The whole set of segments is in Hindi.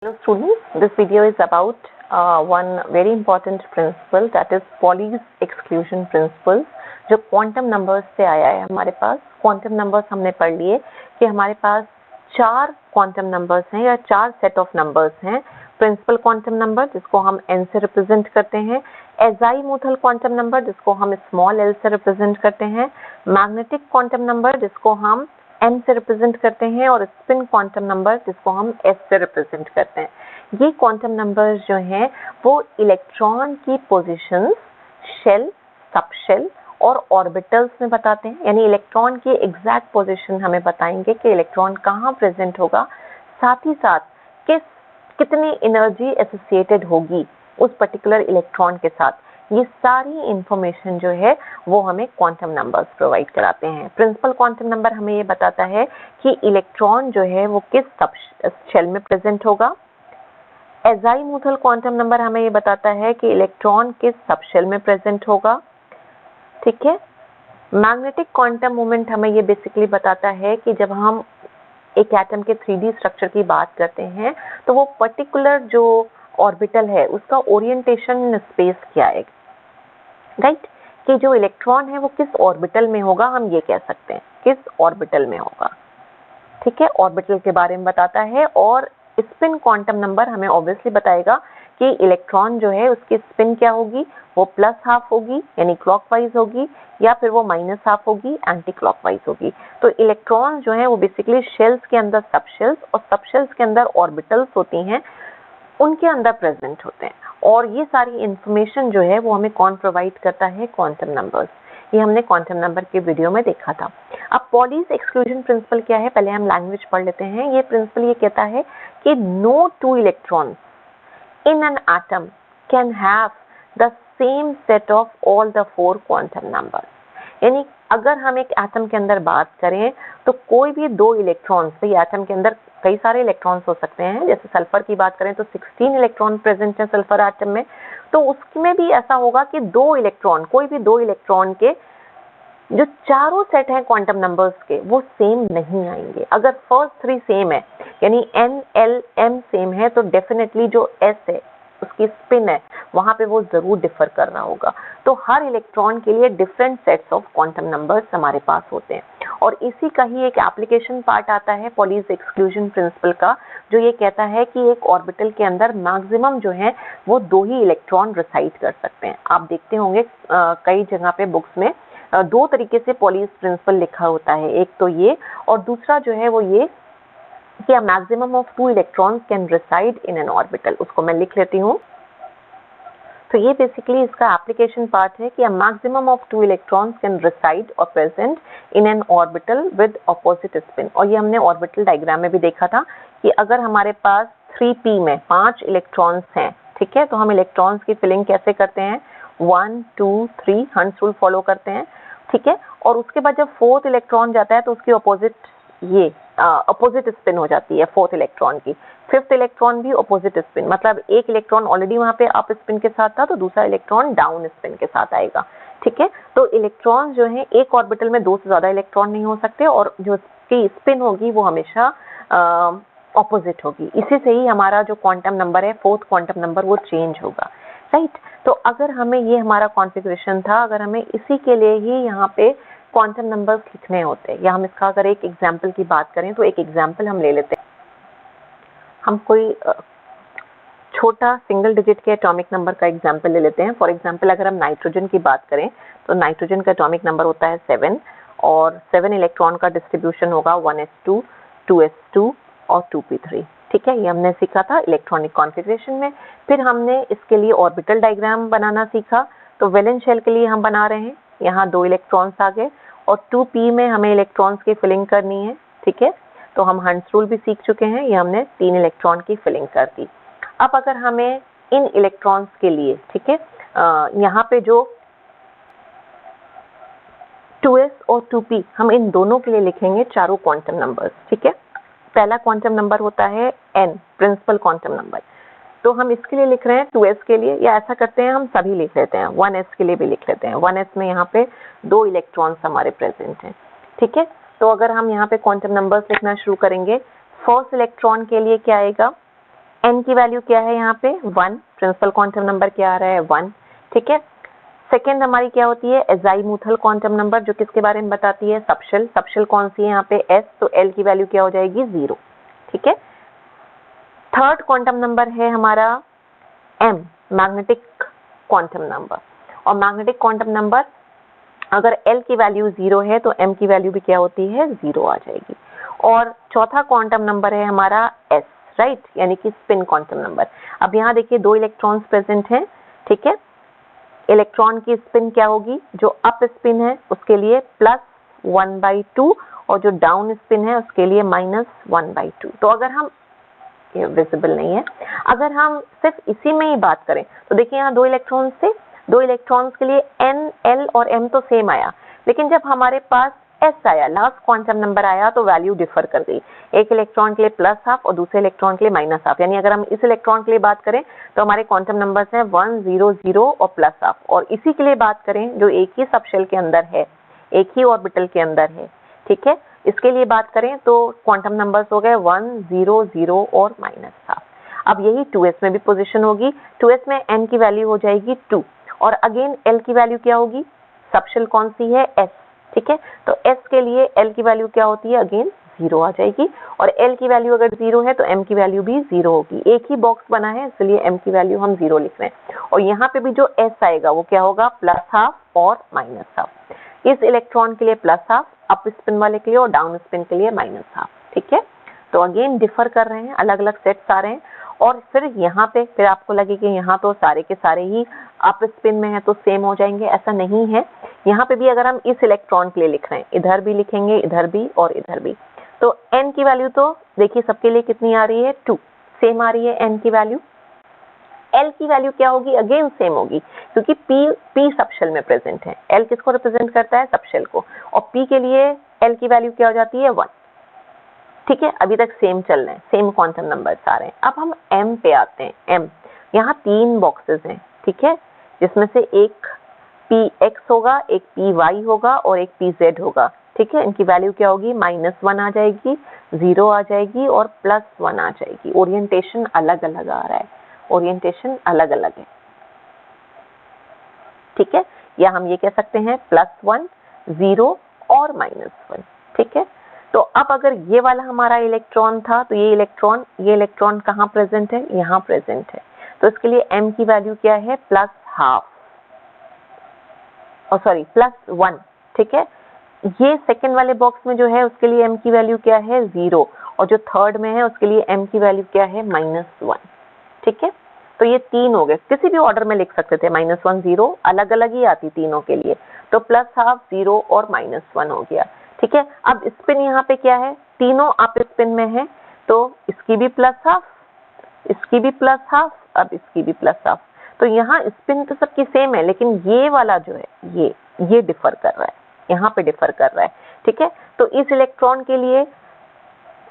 Hello students, this video is about one very important principle, that is Pauli's exclusion principle, जो क्वांटम नंबर्स से आया है हमारे पास। क्वांटम नंबर्स हमने पढ़ लिए कि हमारे पास चार क्वांटम नंबर्स हैं या चार सेट ऑफ नंबर्स हैं। प्रिंसिपल क्वांटम नंबर जिसको हम n से रिप्रेजेंट करते हैं, एजाइमुथल क्वांटम नंबर जिसको हम स्मॉल l से रिप्रेजेंट करते हैं, मैग्नेटिक क्वांटम नंबर जिसको हम m से रिप्रेजेंट करते हैं, और स्पिन क्वांटम नंबर जिसको हम s से रिप्रेजेंट करते हैं। ये क्वांटम नंबर्स जो हैं वो इलेक्ट्रॉन की पोजीशंस शेल, सबशेल और ऑर्बिटल्स में बताते हैं, यानी इलेक्ट्रॉन की एग्जैक्ट पोजीशन हमें बताएंगे कि इलेक्ट्रॉन कहाँ प्रेजेंट होगा, साथ ही साथ कितनी एनर्जी एसोसिएटेड होगी उस पर्टिकुलर इलेक्ट्रॉन के साथ। ये सारी इंफॉर्मेशन जो है वो हमें क्वांटम नंबर्स प्रोवाइड कराते हैं। प्रिंसिपल क्वांटम नंबर हमें ये बताता है कि इलेक्ट्रॉन जो है वो किस सबशेल में प्रेजेंट होगा। एजाइमुथल क्वांटम नंबर हमें ये बताता है कि इलेक्ट्रॉन किस सबशेल में प्रेजेंट होगा। ठीक है। मैग्नेटिक क्वांटम मोमेंट हमें ये बेसिकली बताता है कि जब हम एक एटम के 3D स्ट्रक्चर की बात करते हैं तो वो पर्टिकुलर जो ऑर्बिटल है उसका ओरिएंटेशन स्पेस क्या है, राइट, कि जो इलेक्ट्रॉन है वो किस ऑर्बिटल में होगा, हम ये कह सकते हैं किस ऑर्बिटल में होगा। ठीक है, ऑर्बिटल के बारे में बताता है। और स्पिन क्वांटम नंबर हमें ऑब्वियसली बताएगा कि इलेक्ट्रॉन जो है उसकी स्पिन क्या होगी, वो प्लस हाफ होगी यानी क्लॉकवाइज होगी, या फिर वो माइनस हाफ होगी एंटी क्लॉकवाइज होगी। तो इलेक्ट्रॉन जो है वो बेसिकली शेल्स के अंदर सबशेल्स और सबशेल्स के अंदर ऑर्बिटल्स होती हैं, उनके अंदर प्रेजेंट होते हैं। और ये सारी इंफॉर्मेशन जो है वो हमें कौन प्रोवाइड करता है, क्वांटम नंबर्स। ये हमने क्वांटम नंबर के वीडियो में देखा था। अब पॉलीज एक्सक्लूजन प्रिंसिपल क्या है, पहले हम लैंग्वेज पढ़ लेते हैं। ये प्रिंसिपल ये कहता है कि no two electrons in an atom can have the same set of all the four quantum numbers। यानी अगर हम एक एटम के अंदर बात करें तो कोई भी दो इलेक्ट्रॉन्स, तो एटम के अंदर कई सारे इलेक्ट्रॉन्स हो सकते हैं, जैसे सल्फर की बात करें तो 16 इलेक्ट्रॉन प्रेजेंट है सल्फर एटम में, तो उसमें भी ऐसा होगा कि दो इलेक्ट्रॉन, कोई भी दो इलेक्ट्रॉन के जो चारों सेट हैं क्वांटम नंबर्स के वो सेम नहीं आएंगे। अगर फर्स्ट थ्री सेम है यानी n, l, m सेम है तो डेफिनेटली जो s है उसकी स्पिन है वहां पे वो जरूर डिफर कर रहा होगा। तो हर इलेक्ट्रॉन के लिए different sets of quantum numbers हमारे पास होते हैं, और इसी का ही एक एप्लीकेशन पार्ट आता है पॉलीज एक्सक्लूजन प्रिंसिपल का, जो ये कहता है कि एक ऑर्बिटल के अंदर मैक्सिमम जो है वो दो ही इलेक्ट्रॉन रिसाइड कर सकते हैं। आप देखते होंगे कई जगह पे बुक्स में दो तरीके से पॉलीज प्रिंसिपल लिखा होता है, एक तो ये और दूसरा जो है वो ये कि a maximum of 2 electrons can reside in an orbital। उसको मैं लिख लेती हूँ। तो ये बेसिकली इसका एप्लीकेशन पार्ट है कि a maximum of 2 electrons can reside or present in an orbital with opposite spin। और ये हमने ऑर्बिटल डायग्राम में भी देखा था कि अगर हमारे पास 3p में 5 इलेक्ट्रॉन्स हैं, ठीक है, तो हम इलेक्ट्रॉन्स की फिलिंग कैसे करते हैं, 1 2 3 हंस रूल फॉलो करते हैं। ठीक है, और उसके बाद जब फोर्थ इलेक्ट्रॉन जाता है तो उसकी अपोजिट ये अपोजिट स्पिन हो जाती है फोर्थ इलेक्ट्रॉन की। फिफ्थ इलेक्ट्रॉन भी अपोजिट स्पिन, मतलब एक इलेक्ट्रॉन ऑलरेडी वहां पे अप स्पिन के साथ था तो दूसरा इलेक्ट्रॉन डाउन स्पिन के साथ आएगा। ठीक है, तो इलेक्ट्रॉन जो है एक ऑर्बिटल में दो से ज्यादा इलेक्ट्रॉन नहीं हो सकते, और जो इसकी स्पिन होगी वो हमेशा ऑपोजिट होगी। इसी से ही हमारा जो क्वांटम नंबर है, फोर्थ क्वांटम नंबर, वो चेंज होगा, राइट। तो अगर हमें ये हमारा कॉन्फ़िगरेशन था, अगर हमें इसी के लिए ही यहाँ पे क्वांटम नंबर्स लिखने होते हैं, या हम इसका अगर एक एग्जाम्पल की बात करें तो एक एग्जाम्पल हम ले लेते हैं। हम कोई छोटा सिंगल डिजिट के एटॉमिक नंबर का एग्जाम्पल ले लेते हैं। फॉर एग्जाम्पल अगर हम नाइट्रोजन की बात करें तो नाइट्रोजन का एटॉमिक नंबर होता है 7, और 7 इलेक्ट्रॉन का डिस्ट्रीब्यूशन होगा 1s2 2s2 और 2p3। ठीक है, ये हमने सीखा था इलेक्ट्रॉनिक कॉन्फ़िगरेशन में। फिर हमने इसके लिए ऑर्बिटल डायग्राम बनाना सीखा। तो वैलेंस शेल के लिए हम बना रहे हैं, यहाँ 2 इलेक्ट्रॉन्स आ गए, और 2p में हमें इलेक्ट्रॉन्स की फिलिंग करनी है। ठीक है, तो हम हंस रूल भी सीख चुके हैं, ये हमने 3 इलेक्ट्रॉन की फिलिंग कर दी। अब अगर हमें इन इलेक्ट्रॉन्स के लिए, ठीक है, यहाँ पे जो 2s और 2p, हम इन दोनों के लिए लिखेंगे चारों क्वांटम नंबर्स। ठीक है, पहला क्वांटम नंबर होता है n, प्रिंसिपल क्वांटम नंबर। तो हम इसके लिए लिख रहे हैं 2s के लिए, या ऐसा करते हैं हम सभी लिख लेते हैं, 1s के लिए भी लिख लेते हैं। 1s में यहाँ पे 2 इलेक्ट्रॉन्स हमारे प्रेजेंट हैं। ठीक है, तो अगर हम यहाँ पे क्वांटम नंबर्स लिखना शुरू करेंगे, फर्स्ट इलेक्ट्रॉन के लिए क्या आएगा, n की वैल्यू क्या है यहाँ पे 1, प्रिंसिपल क्वांटम नंबर क्या आ रहा है 1, ठीक है। सेकेंड हमारी क्या होती है एजाइमुथल क्वांटम नंबर, जो किसके बारे में बताती है सबशेल। सबशेल कौन सी है यहाँ पे s, तो l की वैल्यू क्या हो जाएगी 0, ठीक है। थर्ड क्वांटम नंबर है हमारा m, मैग्नेटिक क्वांटम नंबर। और मैग्नेटिक क्वांटम नंबर अगर l की वैल्यू 0 है तो m की वैल्यू भी क्या होती है 0 आ जाएगी। और चौथा क्वांटम नंबर है हमारा s, राइट, यानी कि स्पिन क्वांटम नंबर। अब यहाँ देखिए 2 इलेक्ट्रॉन्स प्रेजेंट हैं, ठीक है। इलेक्ट्रॉन की स्पिन क्या होगी, जो अप स्पिन है उसके लिए +1/2 और जो डाउन स्पिन है उसके लिए -1/2। तो अगर हम, ये विजिबल नहीं है, अगर हम सिर्फ इसी में ही बात करें तो देखिए यहाँ 2 इलेक्ट्रॉन्स थे, 2 इलेक्ट्रॉन्स के लिए n, l और m तो सेम आया, लेकिन जब हमारे पास s आया, लास्ट क्वांटम नंबर आया, तो वैल्यू डिफर कर गई। एक इलेक्ट्रॉन के लिए +12 और दूसरे इलेक्ट्रॉन के लिए -12। यानी अगर हम इस इलेक्ट्रॉन के लिए बात करें तो हमारे क्वांटम नंबर्स हैं 1, 0, 0 और +12। और इसी के लिए बात करें जो एक ही सबशेल के अंदर है, एक ही ऑर्बिटल के अंदर है, ठीक है, इसके लिए बात करें तो क्वांटम नंबर्स हो गए 1, 0, 0 और -12। अब यही 2s में भी पोजीशन होगी। 2s में n की वैल्यू हो जाएगी 2 और अगेन l की वैल्यू क्या होगी, सबशेल कौन सी है s, ठीक है। तो s के लिए l की वैल्यू क्या होती है, अगेन 0 आ जाएगी। और l की वैल्यू अगर 0 है तो m की वैल्यू भी 0 होगी। एक ही बॉक्स बना है इसलिए m की वैल्यू हम 0 लिख रहे हैं। और यहाँ पे भी जो s आएगा वो क्या होगा +12 और -12। इस इलेक्ट्रॉन के लिए +12 अप स्पिन वाले के लिए और डाउन स्पिन के लिए -12, ठीक है। तो अगेन डिफर कर रहे हैं, अलग अलग सेट्स आ रहे हैं। और फिर यहाँ पे फिर आपको लगे कि यहाँ तो सारे के सारे ही अप स्पिन में है तो सेम हो जाएंगे, ऐसा नहीं है। यहाँ पे भी अगर हम इस इलेक्ट्रॉन के लिए लिख रहे हैं, इधर भी लिखेंगे, इधर भी और इधर भी, तो n की वैल्यू तो देखिए सबके लिए कितनी आ रही है 2, सेम आ रही है n की वैल्यू। l की वैल्यू क्या होगी, अगेन सेम होगी, क्योंकि p सबशेल में प्रेजेंट है। l किसको रिप्रेजेंट करता है, सबशेल को। और p के लिए l की वैल्यू क्या हो जाती है 1, ठीक है। अभी तक सेम चल रहे हैं, सेम क्वांटम नंबर्स आ रहे हैं। अब हम m पे आते हैं। m यहाँ 3 बॉक्सेस हैं, ठीक है, जिसमें से एक px होगा, एक py होगा और एक pz होगा, ठीक है। इनकी वैल्यू क्या होगी, -1 आ जाएगी, 0 आ जाएगी और +1 आ जाएगी। ओरिएंटेशन अलग अलग आ रहा है, ओरिएंटेशन अलग अलग है, ठीक है। या हम ये कह सकते हैं +1, 0 और -1, ठीक है। तो अब अगर ये वाला हमारा इलेक्ट्रॉन था तो ये इलेक्ट्रॉन कहाँ प्रेजेंट है, यहाँ प्रेजेंट है। तो इसके लिए m की वैल्यू क्या है +12 और सॉरी +1, ठीक है। ये सेकंड वाले बॉक्स में जो है उसके लिए m की वैल्यू क्या है 0 और जो थर्ड में है उसके लिए m की वैल्यू क्या है -1, ठीक है। तो ये 3 हो गए, किसी भी ऑर्डर में लिख सकते थे, -1, 0 अलग अलग ही आती तीनों के लिए। तो +12, 0 और -1 हो गया, ठीक है। अब स्पिन यहाँ पे क्या है, तीनों अप स्पिन में है, तो इसकी भी +12, इसकी भी +12, अब इसकी भी +12। तो यहाँ स्पिन तो सबकी सेम है, लेकिन ये वाला जो है ये डिफर कर रहा है, यहाँ पे डिफर कर रहा है, ठीक है। तो इस इलेक्ट्रॉन के लिए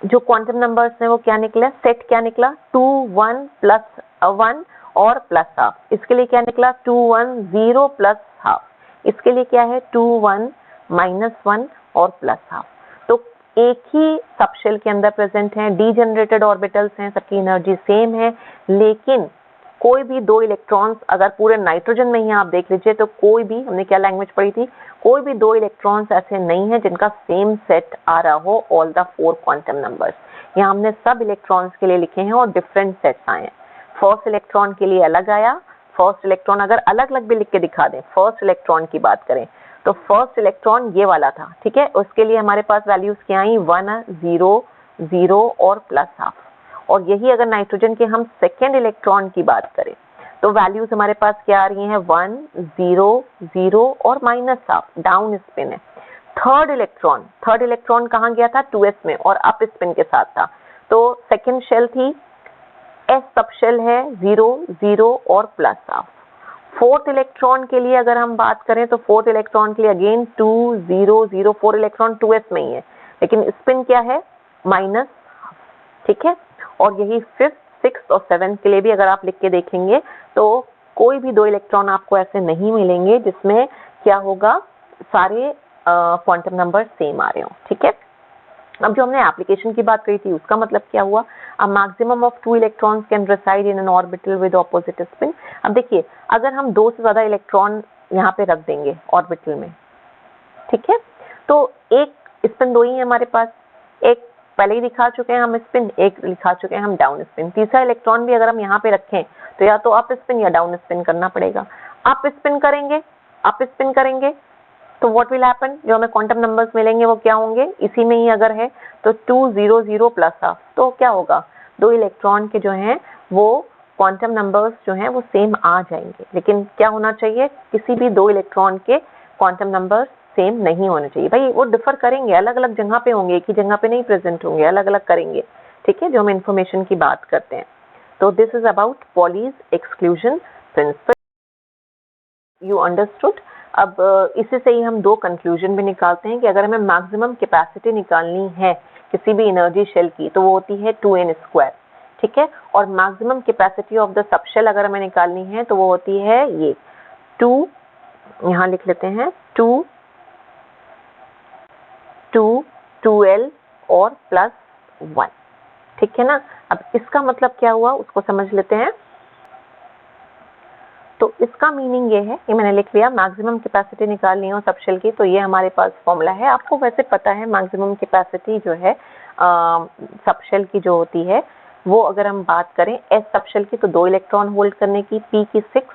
जो क्वांटम नंबर्स हैं वो क्या निकला, सेट क्या निकला 2, 1 +1 और +12। इसके लिए क्या निकला 2, 1, 0 +12। इसके लिए क्या है 2, 1 -1 और +12। तो एक ही सबशेल के अंदर प्रेजेंट हैं, डीजेनरेटेड ऑर्बिटल्स हैं, सबकी एनर्जी सेम है, लेकिन कोई भी 2 इलेक्ट्रॉन्स अगर पूरे नाइट्रोजन में ही आप देख लीजिए तो कोई भी, हमने क्या लैंग्वेज पढ़ी थी, कोई भी 2 इलेक्ट्रॉन्स ऐसे नहीं है जिनका सेम सेट आ रहा हो ऑल द 4 क्वांटम नंबर्स। यहाँ हमने सब इलेक्ट्रॉन्स के लिए लिखे हैं और डिफरेंट सेट्स आए हैं। फर्स्ट इलेक्ट्रॉन के लिए अलग आया, फर्स्ट इलेक्ट्रॉन अगर अलग अलग भी लिख के दिखा दें, फर्स्ट इलेक्ट्रॉन की बात करें तो फर्स्ट इलेक्ट्रॉन ये वाला था, ठीक है। उसके लिए हमारे पास वैल्यूज क्या आई 1, 0, 0 और +12। और यही अगर नाइट्रोजन के हम सेकेंड इलेक्ट्रॉन की बात करें तो वैल्यूज हमारे पास क्या आ रही हैं 1, 0, 0 और -12, डाउन स्पिन है। थर्ड इलेक्ट्रॉन कहाँ गया था 2s में और अप स्पिन के साथ था। तो सेकेंड शेल थी s सबशेल है 0, 0 और +12। फोर्थ इलेक्ट्रॉन के लिए अगर हम बात करें तो फोर्थ इलेक्ट्रॉन के लिए अगेन 2, 0, 0, 4 इलेक्ट्रॉन 2s में ही है, लेकिन स्पिन क्या है -, ठीक है। और यही फिफ्थ, सिक्स्थ और सेवेंथ के लिए भी अगर आप लिख के देखेंगे तो कोई भी 2 इलेक्ट्रॉन आपको ऐसे नहीं मिलेंगे जिसमें क्या होगा सारे क्वांटम नंबर सेम आ रहे हो, ठीक है। अब जो हमने एप्लीकेशन की बात करी थी उसका मतलब क्या हुआ, A maximum of 2 electrons can reside in an orbital with opposite spin. अब देखिए, अगर हम 2 से ज़्यादा इलेक्ट्रॉन यहाँ पे रख देंगे ऑर्बिटल में, ठीक है, तो एक स्पिन 2 ही है हमारे पास, एक पहले ही दिखा चुके हैं हम स्पिन, एक दिखा चुके हैं हम डाउन स्पिन। तीसरा इलेक्ट्रॉन भी अगर हम यहाँ पे रखें तो या तो अप स्पिन या डाउन स्पिन करना पड़ेगा। अप स्पिन करेंगे तो व्हाट विल हैपन, जो हमें क्वांटम नंबर्स मिलेंगे वो क्या होंगे, इसी में ही अगर है तो 2 0 0 प्लस हाफ, तो क्या होगा, 2 इलेक्ट्रॉन के जो हैं वो क्वांटम नंबर्स जो हैं वो सेम आ जाएंगे। लेकिन क्या होना चाहिए, किसी भी 2 इलेक्ट्रॉन के क्वांटम नंबर्स सेम नहीं होने चाहिए। भाई वो डिफर करेंगे, अलग अलग जगह पे होंगे, एक ही जगह पे नहीं प्रेजेंट होंगे, अलग अलग करेंगे, ठीक है, जो हम इंफॉर्मेशन की बात करते हैं। तो this is about Pauli's exclusion principle, you understood. अब इसी से ही हम 2 कंक्लूजन भी निकालते हैं कि अगर हमें मैक्सिमम कैपेसिटी निकालनी है किसी भी एनर्जी शेल की तो वो होती है 2n², ठीक है, और maximum capacity of the subshell अगर हमें निकालनी है तो वो होती है ये 2, यहाँ लिख लेते हैं 2 2l और +1, ठीक है ना। अब इसका मतलब क्या हुआ उसको समझ लेते हैं। तो इसका मीनिंग ये है कि मैंने लिख लिया मैक्सिमम कैपेसिटी निकालनी हो सबशेल की, तो ये हमारे पास फॉर्मूला है। आपको वैसे पता है मैक्सिमम कैपेसिटी जो है सबशेल की जो होती है वो, अगर हम बात करें एस सबशेल की तो 2 इलेक्ट्रॉन होल्ड करने की, पी की 6,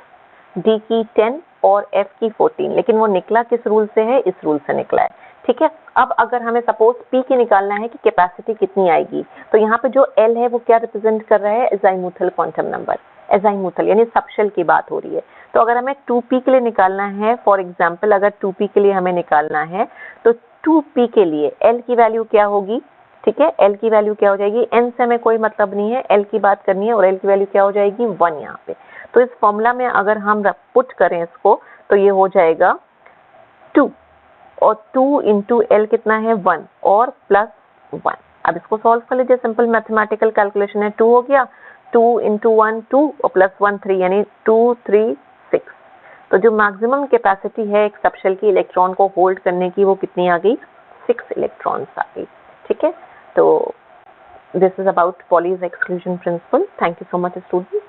डी की 10 और एफ की 14, लेकिन वो निकला किस रूल से है, इस रूल से निकला है, ठीक है। अब अगर हमें सपोज पी की निकालना है कि कैपेसिटी कितनी आएगी, तो यहाँ पे जो एल है वो क्या रिप्रेजेंट कर रहा है, एजाइमुथल क्वांटम नंबर, एजाइमुथल यानी सबशेल की बात हो रही है। तो अगर हमें 2p के लिए निकालना है, फॉर एग्जांपल अगर 2p के लिए हमें निकालना है तो 2p के लिए l की वैल्यू क्या होगी, ठीक है, l की वैल्यू क्या हो जाएगी, n से हमें कोई मतलब नहीं है, l की बात करनी है और l की वैल्यू क्या हो जाएगी 1 यहाँ पे। तो इस फॉर्मूला में अगर हम पुट करें इसको तो ये हो जाएगा 2 और 2 इंटू एल कितना है 1 और +1। अब इसको सॉल्व कर लीजिए, सिंपल मैथमेटिकल कैलकुलेशन है, 2 हो गया, 2 इंटू 1 2 और +1 3 यानी 2 3 6। तो जो मैक्सिमम कैपेसिटी है एक सबशेल की इलेक्ट्रॉन को होल्ड करने की वो कितनी आ गई, 6 इलेक्ट्रॉन्स आ गई, ठीक है। तो this is about Pauli's exclusion principle. Thank you so much students.